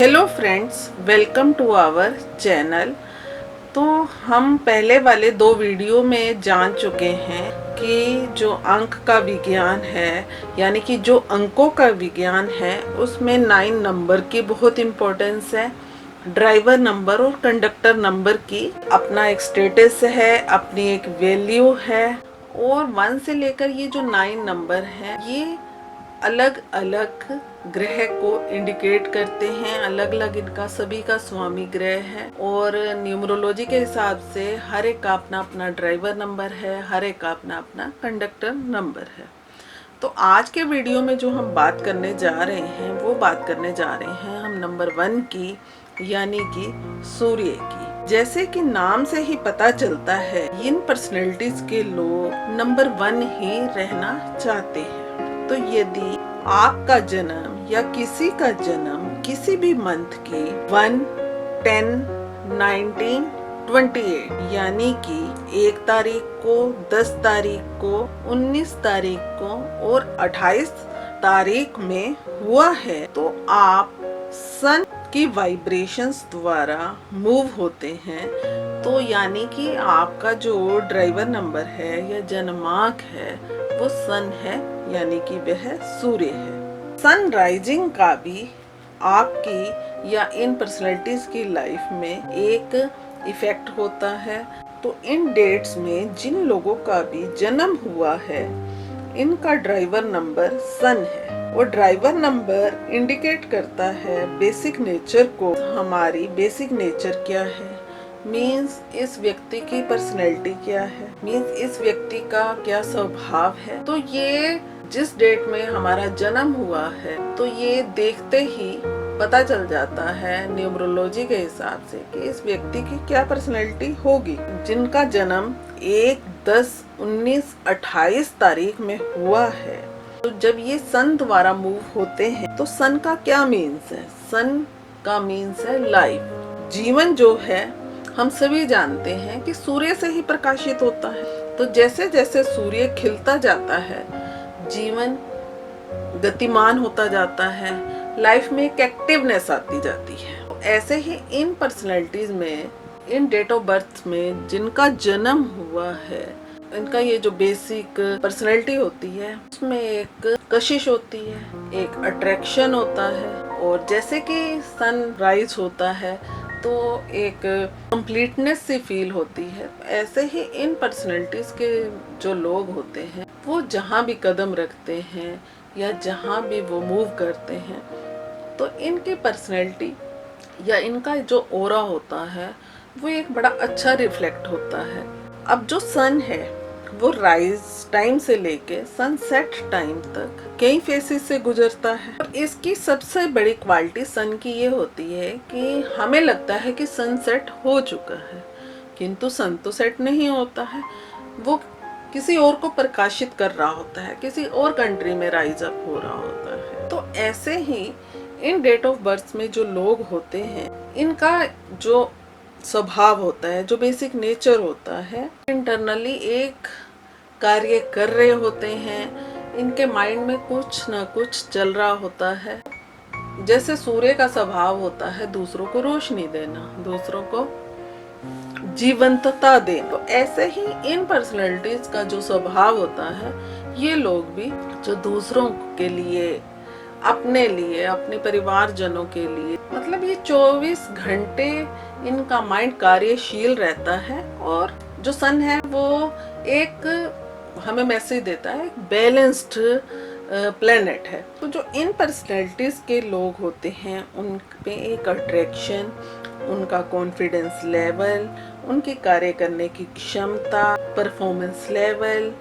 Hello friends, welcome to our channel. तो हम पहले वाले दो वीडियो में जान चुके हैं कि जो अंक का विज्ञान है, यानी कि जो अंकों का विज्ञान है, उसमें 9 नंबर की बहुत इम्पोर्टेंस है। ड्राइवर नंबर और कंडक्टर नंबर की अपना एक स्टेटस है, अपनी एक वैल्यू है। और 1 से लेकर ये जो 9 नंबर हैं, ये अलग अलग ग्रह को इंडिकेट करते हैं। अलग अलग इनका सभी का स्वामी ग्रह है और न्यूमरोलॉजी के हिसाब से हर एक का अपना अपना ड्राइवर नंबर है, हर एक का अपना अपना कंडक्टर नंबर है। तो आज के वीडियो में जो हम बात करने जा रहे हैं, वो बात करने जा रहे हैं हम नंबर 1 की, यानी कि सूर्य की। जैसे कि नाम से ही पता चलता है, इन पर्सनैलिटीज के लोग नंबर 1 ही रहना चाहते हैं। तो यदि आपका जन्म या किसी का जन्म किसी भी मंथ की 1, 10, 19, 28 यानी कि 1 तारीख को, 10 तारीख को, 19 तारीख को और 28 तारीख में हुआ है, तो आप सन की वाइब्रेशंस द्वारा मूव होते हैं। तो यानी कि आपका जो ड्राइवर नंबर है या जन्मांक है, वो सन है, यानी कि वह सूर्य है। सन राइजिंग का भी आपकी या इन पर्सनैलिटीज की लाइफ में एक इफेक्ट होता है। तो इन डेट्स में जिन लोगों का भी जन्म हुआ है, इनका ड्राइवर नंबर सन है। और ड्राइवर नंबर इंडिकेट करता है बेसिक नेचर को। हमारी बेसिक नेचर क्या है, मीन्स इस व्यक्ति की पर्सनैलिटी क्या है, मीन्स इस व्यक्ति का क्या स्वभाव है। तो ये जिस डेट में हमारा जन्म हुआ है, तो ये देखते ही पता चल जाता है न्यूमरोलॉजी के हिसाब से कि इस व्यक्ति की क्या पर्सनैलिटी होगी। जिनका जन्म 1, 10, 19, 28 तारीख में हुआ है, तो जब ये सन द्वारा मूव होते हैं, तो सन का क्या मीन्स है? सन का मीन्स है लाइफ। जीवन जो है, हम सभी जानते हैं कि सूर्य से ही प्रकाशित होता है। तो जैसे जैसे सूर्य खिलता जाता है, जीवन गतिमान होता जाता है, लाइफ में एक एक्टिवनेस आती जाती है। तो ऐसे ही इन पर्सनैलिटीज में, इन डेट ऑफ बर्थ में जिनका जन्म हुआ है, इनका ये जो बेसिक पर्सनैलिटी होती है, उसमें एक कशिश होती है, एक अट्रैक्शन होता है। और जैसे कि सन राइज होता है, तो एक कंप्लीटनेस सी फील होती है। ऐसे ही इन पर्सनैलिटीज के जो लोग होते हैं, वो जहाँ भी कदम रखते हैं या जहाँ भी वो मूव करते हैं, तो इनकी पर्सनैलिटी या इनका जो ऑरा होता है, वो एक बड़ा अच्छा रिफ्लेक्ट होता है। अब जो सन है, वो राइज टाइम से लेके सनसेट टाइम तक कई फेसेस से गुजरता है। और इसकी सबसे बड़ी क्वालिटी सन की ये होती है कि हमें लगता है कि सनसेट हो चुका है, किंतु सन तो सेट नहीं होता है। वो किसी और को प्रकाशित कर रहा होता है, किसी और कंट्री में राइज अप हो रहा होता है। तो ऐसे ही इन डेट ऑफ बर्थ में जो लोग होते हैं, इनका जो स्वभाव होता है, जो बेसिक नेचर होता है, इंटरनली एक कार्य कर रहे होते हैं। इनके माइंड में कुछ ना कुछ चल रहा होता है। जैसे सूर्य का स्वभाव होता है दूसरों को रोशनी देना, दूसरों को जीवंतता देना, तो ऐसे ही इन पर्सनैलिटीज का जो स्वभाव होता है, ये लोग भी जो दूसरों के लिए, अपने लिए, अपने परिवारजनों के लिए, मतलब ये 24 घंटे इनका माइंड कार्यशील रहता है। और जो सन है, वो एक हमें मैसेज देता है, एक बैलेंस्ड प्लेनेट है। तो जो इन पर्सनैलिटीज के लोग होते हैं, उन पे एक अट्रैक्शन, उनका कॉन्फिडेंस लेवल, उनकी कार्य करने की क्षमता, परफॉर्मेंस लेवल,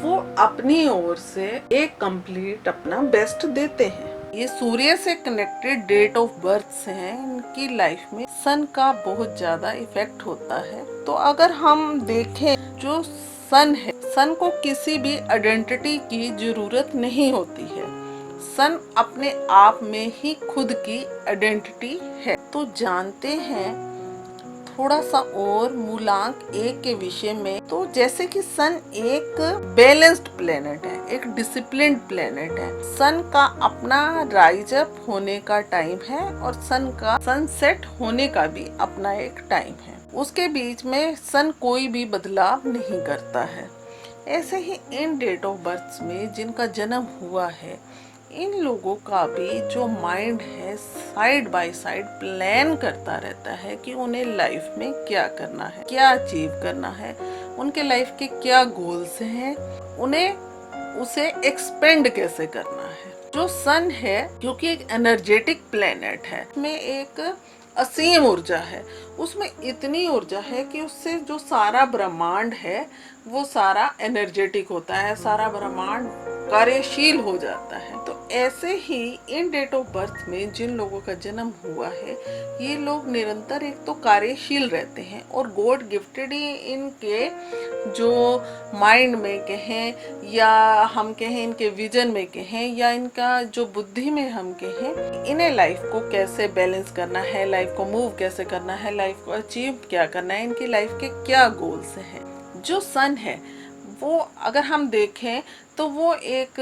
वो अपनी ओर से एक कंप्लीट अपना बेस्ट देते हैं। ये सूर्य से कनेक्टेड डेट ऑफ बर्थ हैं, इनकी लाइफ में सन का बहुत ज्यादा इफेक्ट होता है। तो अगर हम देखें, जो सन है, सन को किसी भी आइडेंटिटी की जरूरत नहीं होती है। सन अपने आप में ही खुद की आइडेंटिटी है। तो जानते हैं थोड़ा सा और मूलांक 1 के विषय में, तो जैसे कि सन एक बैलेंस्ड प्लेनेट है, एक डिसिप्लिन्ड प्लेनेट है। सन का अपना राइज अप होने का टाइम है और सन का सनसेट होने का भी अपना एक टाइम है। उसके बीच में सन कोई भी बदलाव नहीं करता है। ऐसे ही इन डेट ऑफ बर्थ में जिनका जन्म हुआ है, इन लोगों का भी जो माइंड है साइड बाय साइड प्लान करता रहता है कि उन्हें लाइफ में क्या करना है, क्या अचीव करना है, उनके लाइफ के क्या गोल्स हैं, उन्हें उसे एक्सपेंड कैसे करना है। जो सन है, क्योंकि एक एनर्जेटिक प्लेनेट है, में एक असीम ऊर्जा है, उसमें इतनी ऊर्जा है कि उससे जो सारा ब्रह्मांड है वो सारा एनर्जेटिक होता है, सारा ब्रह्मांड कार्यशील हो जाता है। तो ऐसे ही इन डेट ऑफ बर्थ में जिन लोगों का जन्म हुआ है, ये लोग निरंतर एक तो कार्यशील रहते हैं और गॉड गिफ्टेड ही इनके जो माइंड में कहें या हम कहें इनके विजन में कहें या इनका जो बुद्धि में हम कहें, इन्हें लाइफ को कैसे बैलेंस करना है, लाइफ को मूव कैसे करना है, लाइफ को अचीव क्या करना है, इनकी लाइफ के क्या गोल्स हैं। जो सन है वो अगर हम देखें तो वो एक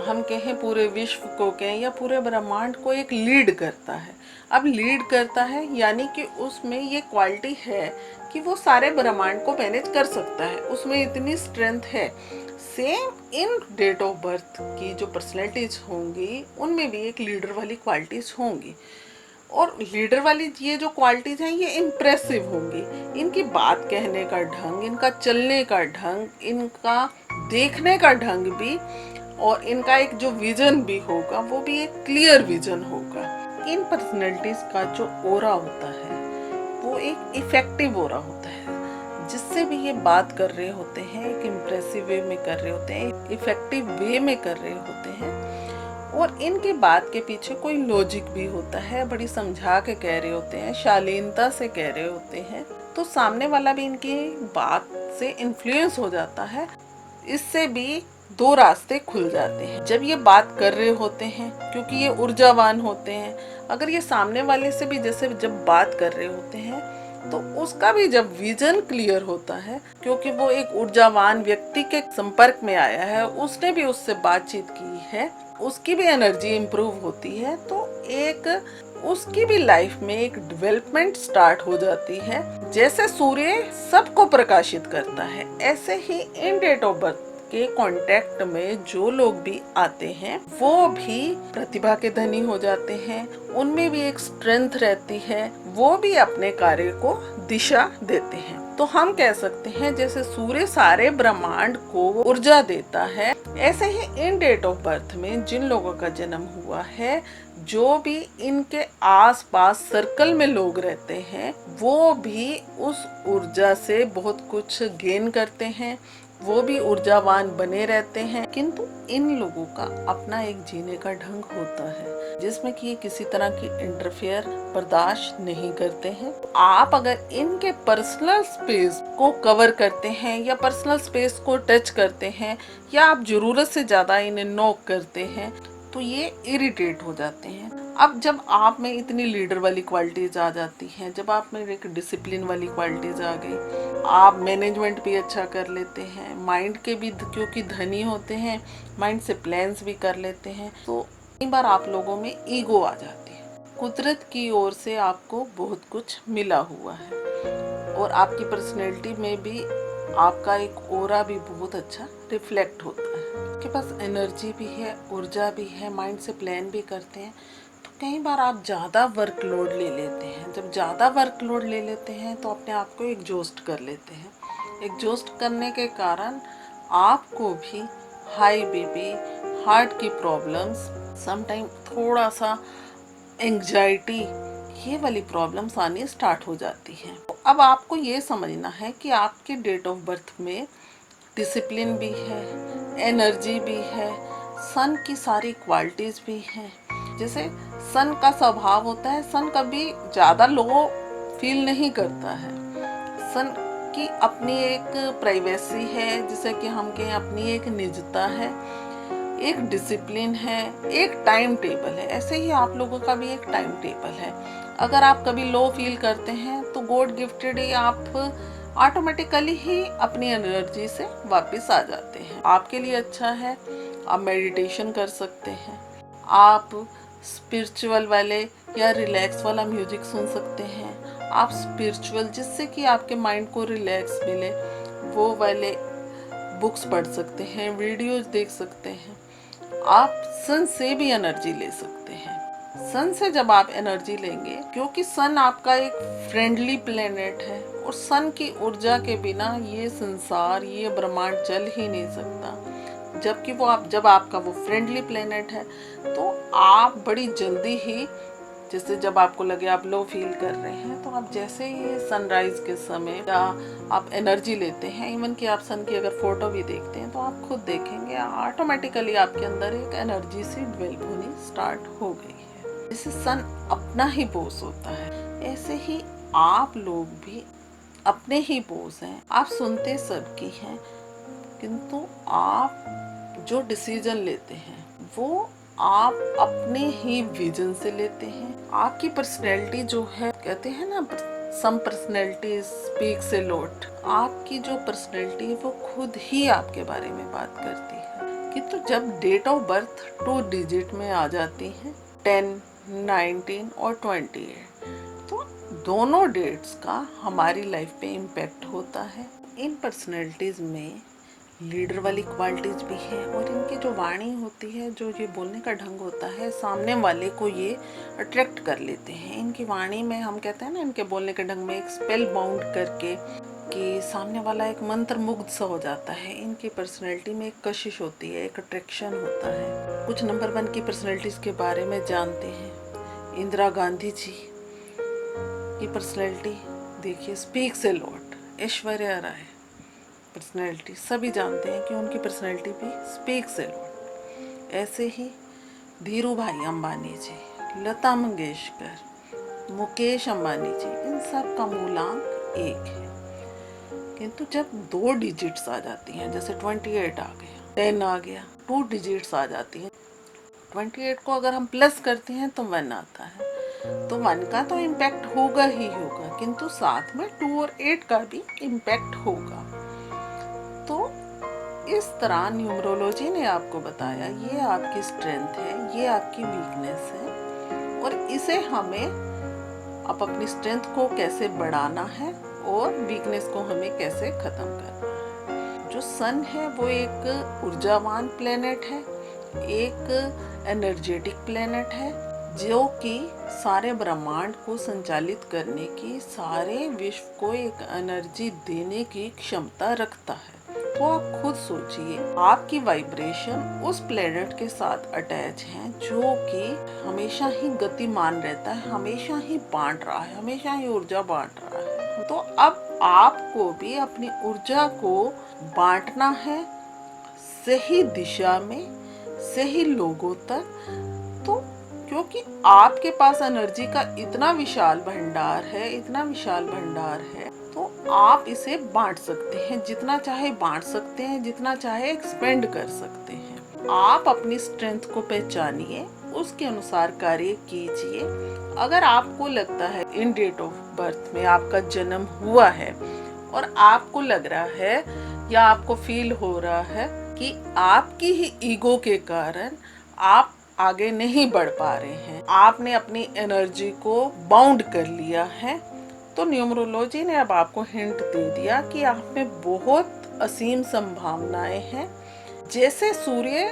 हम कहें पूरे विश्व को कहें या पूरे ब्रह्मांड को एक लीड करता है। अब लीड करता है यानी कि उसमें ये क्वालिटी है कि वो सारे ब्रह्मांड को मैनेज कर सकता है, उसमें इतनी स्ट्रेंथ है। Same in date of birth की जो पर्सनैलिटीज होंगी उनमें भी एक लीडर वाली क्वालिटीज होंगी और लीडर वाली ये जो क्वालिटीज हैं ये इम्प्रेसिव होंगी। इनकी बात कहने का ढंग, इनका चलने का ढंग, इनका देखने का ढंग भी और इनका एक जो विजन भी होगा वो भी एक क्लियर विजन होगा। इन पर्सनैलिटीज का जो ओरा होता है वो एक इफेक्टिव ओरा होता है, जिससे भी ये बात कर रहे होते हैं एक इम्प्रेसिव वे में कर रहे होते हैं, इफेक्टिव वे में कर रहे होते हैं और इनके बात के पीछे कोई लॉजिक भी होता है, बड़ी समझा के कह रहे होते हैं, शालीनता से कह रहे होते हैं, तो सामने वाला भी इनकी बात से इन्फ्लुएंस हो जाता है। इससे भी दो रास्ते खुल जाते हैं जब ये बात कर रहे होते हैं, क्योंकि ये ऊर्जावान होते हैं। अगर ये सामने वाले से भी जैसे जब बात कर रहे होते हैं तो उसका भी जब विजन क्लियर होता है, क्योंकि वो एक ऊर्जावान व्यक्ति के संपर्क में आया है, उसने भी उससे बातचीत की है, उसकी भी एनर्जी इम्प्रूव होती है, तो एक उसकी भी लाइफ में एक डेवलपमेंट स्टार्ट हो जाती है। जैसे सूर्य सबको प्रकाशित करता है, ऐसे ही इन डेट ऑफ बर्थ के कांटेक्ट में जो लोग भी आते हैं वो भी प्रतिभा के धनी हो जाते हैं, उनमें भी एक स्ट्रेंथ रहती है, वो भी अपने कार्य को दिशा देते हैं। तो हम कह सकते हैं जैसे सूर्य सारे ब्रह्मांड को ऊर्जा देता है, ऐसे ही इन डेट ऑफ बर्थ में जिन लोगों का जन्म हुआ है, जो भी इनके आसपास सर्कल में लोग रहते हैं वो भी उस ऊर्जा से बहुत कुछ गेन करते हैं, वो भी ऊर्जावान बने रहते हैं। किंतु इन लोगों का अपना एक जीने का ढंग होता है जिसमें कि ये किसी तरह की इंटरफेयर बर्दाश्त नहीं करते हैं। आप अगर इनके पर्सनल स्पेस को कवर करते हैं या पर्सनल स्पेस को टच करते हैं या आप जरूरत से ज्यादा इन्हें नॉक करते हैं तो ये इरिटेट हो जाते हैं। अब जब आप में इतनी लीडर वाली क्वालिटीज आ जाती हैं, जब आप में एक डिसिप्लिन वाली क्वालिटीज आ गई, आप मैनेजमेंट भी अच्छा कर लेते हैं, माइंड के भी क्योंकि धनी होते हैं, माइंड से प्लान्स भी कर लेते हैं, तो कई बार आप लोगों में ईगो आ जाती है। कुदरत की ओर से आपको बहुत कुछ मिला हुआ है और आपकी पर्सनैलिटी में भी आपका एक ओरा भी बहुत अच्छा रिफ्लेक्ट होता है। आपके पास एनर्जी भी है, ऊर्जा भी है, माइंड से प्लान भी करते हैं, तो कई बार आप ज़्यादा वर्कलोड ले लेते हैं। जब ज़्यादा वर्कलोड ले लेते हैं तो अपने आप को एग्जॉस्ट कर लेते हैं। एग्जॉस्ट करने के कारण आपको भी हाई बीपी, हार्ट की प्रॉब्लम्स, समटाइम थोड़ा सा एंग्जाइटी, ये वाली प्रॉब्लम्स आनी स्टार्ट हो जाती हैं। तो अब आपको ये समझना है कि आपके डेट ऑफ बर्थ में डिसिप्लिन भी है, एनर्जी भी है, सन की सारी क्वालिटीज़ भी हैं। जैसे सन का स्वभाव होता है, सन कभी ज़्यादा लो फील नहीं करता है। सन की अपनी एक प्राइवेसी है, जिसे कि हम कहें अपनी एक निजता है, एक डिसिप्लिन है, एक टाइम टेबल है। ऐसे ही आप लोगों का भी एक टाइम टेबल है। अगर आप कभी लो फील करते हैं तो गॉड गिफ्टेड ही आप ऑटोमेटिकली ही अपनी एनर्जी से वापस आ जाते हैं। आपके लिए अच्छा है, आप मेडिटेशन कर सकते हैं, आप स्पिरिचुअल वाले या रिलैक्स वाला म्यूजिक सुन सकते हैं, आप स्पिरिचुअल जिससे कि आपके माइंड को रिलैक्स मिले वो वाले बुक्स पढ़ सकते हैं, वीडियोज देख सकते हैं। आप सन से भी एनर्जी ले सकते हैं। सन से जब आप एनर्जी लेंगे, क्योंकि सन आपका एक फ्रेंडली प्लेनेट है और सन की ऊर्जा के बिना ये संसार, ये ब्रह्मांड चल ही नहीं सकता। जबकि जब आपका वो फ्रेंडली प्लेनेट है तो आप बड़ी जल्दी ही, जैसे जब आपको लगे आप लो फील कर रहे हैं, तो आप जैसे ही सनराइज के समय या आप एनर्जी लेते हैं, इवन कि आप सन की अगर फोटो भी देखते हैं तो आप खुद देखेंगे ऑटोमेटिकली आपके अंदर एक एनर्जी सी डेवलप होनी स्टार्ट हो गई है। जैसे सन अपना ही बॉस होता है, ऐसे ही आप लोग भी अपने ही बॉस हैं। आप सुनते सबकी हैं, किंतु आप जो डिसीजन लेते हैं वो आप अपने ही विजन से लेते हैं। आपकी पर्सनैलिटी जो है, कहते हैं ना सम पर्सनैलिटी स्पीक्स ए लॉट, आपकी जो पर्सनैलिटी है वो खुद ही आपके बारे में बात करती है। किंतु जब डेट ऑफ बर्थ 2 डिजिट में आ जाती है, 10, 19 और 28, तो दोनों डेट्स का हमारी लाइफ पे इम्पैक्ट होता है। इन पर्सनैलिटीज में लीडर वाली क्वालिटीज भी है और इनकी जो वाणी होती है, जो ये बोलने का ढंग होता है, सामने वाले को ये अट्रैक्ट कर लेते हैं। इनकी वाणी में हम कहते हैं ना, इनके बोलने के ढंग में एक स्पेल बाउंड करके कि सामने वाला एक मंत्र मुग्ध सा हो जाता है। इनकी पर्सनैलिटी में एक कशिश होती है, एक अट्रैक्शन होता है। कुछ नंबर 1 की पर्सनैलिटीज के बारे में जानते हैं। इंदिरा गांधी जी की पर्सनैलिटी देखिए, speaks a lot. Aishwarya Rai personality सभी जानते हैं कि उनकी पर्सनैलिटी भी स्पीक्स ए लॉट। ऐसे ही धीरू भाई अंबानी जी, लता मंगेशकर, मुकेश अंबानी जी, इन सब का मूलांक 1 है। किंतु जब 2 डिजिट्स आ जाती हैं, जैसे 28 आ गया, 10 आ गया, 2 डिजिट्स आ जाती हैं, 28 को अगर हम प्लस करते हैं तो 1 आता है, तो 1 का तो इम्पैक्ट होगा ही होगा, किंतु साथ में 2 और 8 का भी इम्पैक्ट होगा। तो इस तरह न्यूमरोलॉजी ने आपको बताया ये आपकी स्ट्रेंथ है, ये आपकी वीकनेस है, और इसे हमें अब अपनी स्ट्रेंथ को कैसे बढ़ाना है और वीकनेस को हमें कैसे खत्म करना है। जो सन है वो एक ऊर्जावान प्लेनेट है, एक एनर्जेटिक प्लेनेट है, जो कि सारे ब्रह्मांड को संचालित करने की, सारे विश्व को एक एनर्जी देने की क्षमता रखता है। तो आप खुद सोचिए, आपकी वाइब्रेशन उस प्लेनेट के साथ अटैच है जो कि हमेशा ही गतिमान रहता है, हमेशा ही बांट रहा है, हमेशा ही ऊर्जा बांट रहा है। तो अब आपको भी अपनी ऊर्जा को बांटना है सही दिशा में, सही लोगों तक। तो क्योंकि आपके पास एनर्जी का इतना विशाल भंडार है, इतना विशाल भंडार है, तो आप इसे बांट सकते हैं, जितना चाहे बांट सकते हैं, जितना चाहे एक्सपेंड कर सकते हैं। आप अपनी स्ट्रेंथ को पहचानिए, उसके अनुसार कार्य कीजिए। अगर आपको लगता है इन डेट ऑफ बर्थ में आपका जन्म हुआ है और आपको लग रहा है या आपको फील हो रहा है कि आपकी ही ईगो के कारण आप आगे नहीं बढ़ पा रहे हैं, आपने अपनी एनर्जी को बाउंड कर लिया है, तो न्यूमरोलॉजी ने अब आपको हिंट दे दिया कि आप में बहुत असीम संभावनाएं हैं। जैसे सूर्य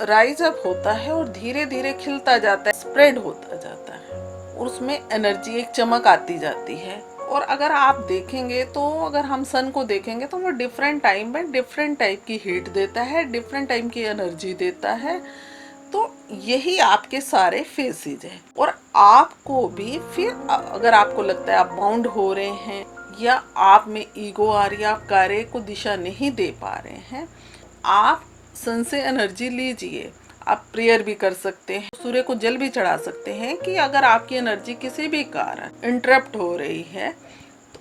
राइज अप होता है और धीरे धीरे खिलता जाता है, स्प्रेड होता जाता है, उसमें एनर्जी एक चमक आती जाती है। और अगर आप देखेंगे तो, अगर हम सन को देखेंगे तो वो डिफरेंट टाइम में डिफरेंट टाइप की हीट देता है, डिफरेंट टाइम की एनर्जी देता है। तो यही आपके सारे फेसेज हैं। और आपको भी फिर अगर आपको लगता है आप बाउंड हो रहे हैं या आप में ईगो आ रही है, आप कार्य को दिशा नहीं दे पा रहे हैं, आप सन से एनर्जी लीजिए। आप प्रेयर भी कर सकते हैं, सूर्य को जल भी चढ़ा सकते हैं कि अगर आपकी एनर्जी किसी भी कारण इंटरप्ट हो रही है,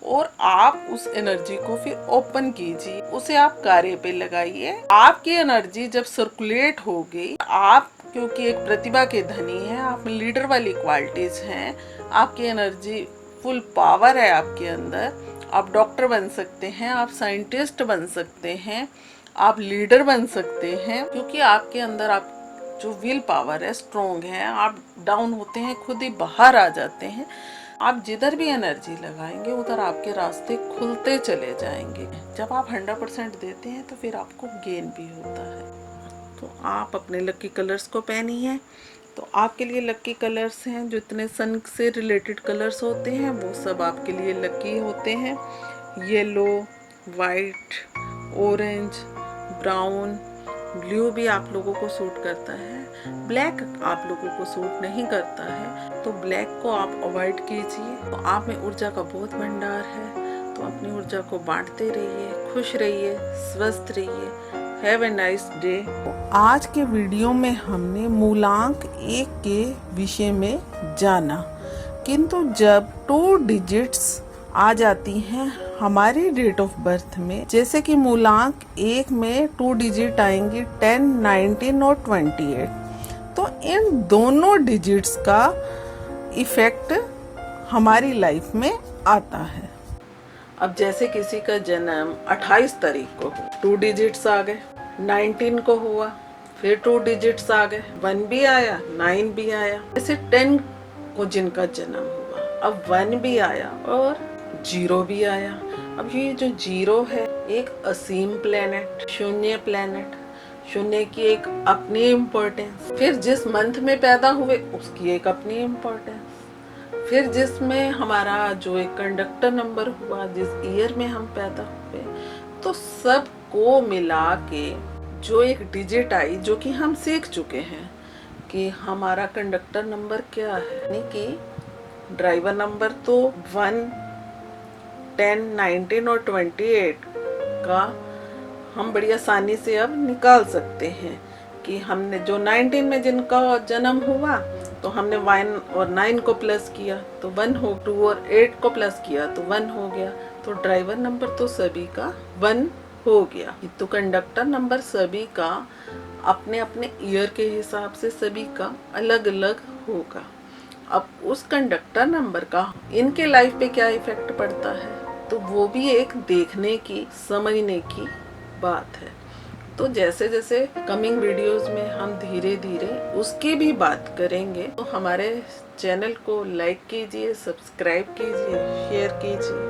और आप उस एनर्जी को फिर ओपन कीजिए, उसे आप कार्य पे लगाइए। आपकी एनर्जी जब सर्कुलेट हो गई, आप क्योंकि एक प्रतिभा के धनी हैं, आप लीडर वाली क्वालिटीज हैं, आपकी एनर्जी फुल पावर है आपके अंदर। आप डॉक्टर बन सकते हैं, आप साइंटिस्ट बन सकते हैं, आप लीडर बन सकते हैं, क्योंकि आपके अंदर आप जो विल पावर है स्ट्रोंग है। आप डाउन होते हैं खुद ही बाहर आ जाते हैं। आप जिधर भी एनर्जी लगाएंगे उधर आपके रास्ते खुलते चले जाएंगे। जब आप 100% देते हैं तो फिर आपको गेन भी होता है। तो आप अपने लकी कलर्स को पहनिए। तो आपके लिए लकी कलर्स हैं, जो इतने सन से रिलेटेड कलर्स होते हैं वो सब आपके लिए लकी होते हैं। Yellow, white, orange, brown, blue भी आप लोगों को सूट करता है। ब्लैक आप लोगों को सूट नहीं करता है, तो ब्लैक को आप अवॉइड कीजिए। तो आप में ऊर्जा का बहुत भंडार है, तो अपनी ऊर्जा को बांटते रहिए, खुश रहिए, स्वस्थ रहिए। Have a nice day. आज के वीडियो में हमने मूलांक 1 के विषय में जाना, किंतु जब 2 डिजिट्स आ जाती हैं हमारी डेट ऑफ बर्थ में, जैसे कि मूलांक 1 में 2 डिजिट आएंगी 10, 19 और 28, तो इन दोनों डिजिट्स का इफेक्ट हमारी लाइफ में आता है। अब जैसे किसी का जन्म 28 तारीख को 2 डिजिट्स आ गए, 19 को हुआ, फिर 2 डिजिट्स आ गए, 1 भी आया, 9 भी आया। जैसे 10 को जिनका जन्म हुआ, अब 1 भी आया और 0 भी आया। अब ये जो 0 है एक असीम प्लेनेट, शून्य प्लेनेट, शून्य की एक अपनी इम्पोर्टेंस। फिर जिस मंथ में पैदा हुए उसकी एक अपनी इम्पोर्टेंस। फिर जिसमें हमारा जो एक कंडक्टर नंबर हुआ, जिस ईयर में हम पैदा हुए, तो सब को मिला के जो एक डिजिट आई, जो कि हम सीख चुके हैं कि हमारा कंडक्टर नंबर क्या है। यानी कि ड्राइवर नंबर तो 1, 10, 19 और 28 का हम बड़ी आसानी से अब निकाल सकते हैं कि हमने जो 19 में जिनका जन्म हुआ तो हमने 1 और 9 को प्लस किया तो 1 हो, 2 और 8 को प्लस किया तो 1 हो गया। तो ड्राइवर नंबर तो सभी का 1 हो गया। तो कंडक्टर नंबर सभी का अपने अपने ईयर के हिसाब से सभी का अलग अलग होगा। अब उस कंडक्टर नंबर का इनके लाइफ पे क्या इफेक्ट पड़ता है, तो वो भी एक देखने की, समझने की बात है। तो जैसे जैसे कमिंग वीडियोस में हम धीरे धीरे उसकी भी बात करेंगे। तो हमारे चैनल को लाइक कीजिए, सब्सक्राइब कीजिए, शेयर कीजिए।